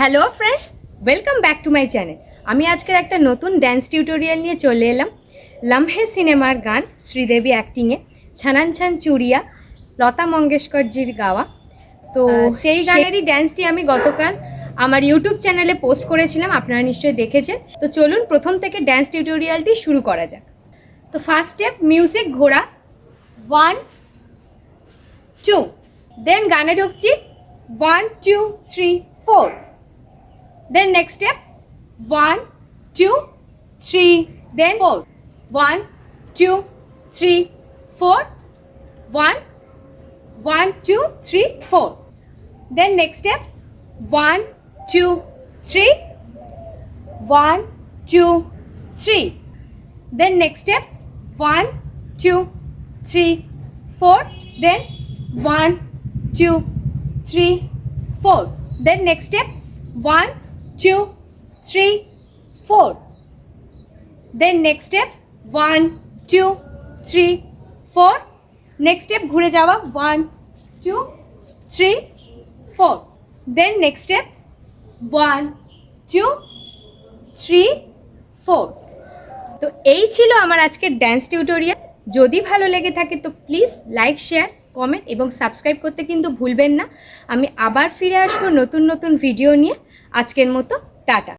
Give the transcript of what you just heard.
Hello friends, welcome back to my channel. আমি আজকের একটা নতুন ড্যান্স টিউটোরিয়াল নিয়ে চলে এলাম। লামহে সিনেমার গান শ্রীদেবী অ্যাক্টিংয়ে ছানান ছান চুড়িয়া লতা মঙ্গেশকরজির গাওয়া। তো সেই গানেরই ড্যান্সটি আমি গতকাল আমার ইউটিউব চ্যানেলে পোস্ট করেছিলাম, আপনারা নিশ্চয়ই দেখেছেন। তো চলুন প্রথম থেকে ড্যান্স টিউটোরিয়ালটি শুরু করা যাক। তো ফার্স্ট স্টেপ মিউজিক ঘোড়া 1 2, দেন গানে ঢুকছি 1 2 3 4, then next step 1 2 3, then 4 1 2 3 4 1 1 2 3 4, then next step 1 2 3 1 2 3, then next step 1 2 3 4, then 1 2 3 4, then next step 1 2 3 4, then next step 1 2 3 4, next step ঘুরে যাওয়া 1 2 3 4, then next step 1 2 3 4। তো এই ছিল আমার আজকের ড্যান্স টিউটোরিয়াল। যদি ভালো লেগে থাকে তো প্লিজ লাইক, শেয়ার, কমেন্ট এবং সাবস্ক্রাইব করতে কিন্তু ভুলবেন না। আমি আবার ফিরে আসবো নতুন নতুন ভিডিও নিয়ে। আজকের মতো টাটা।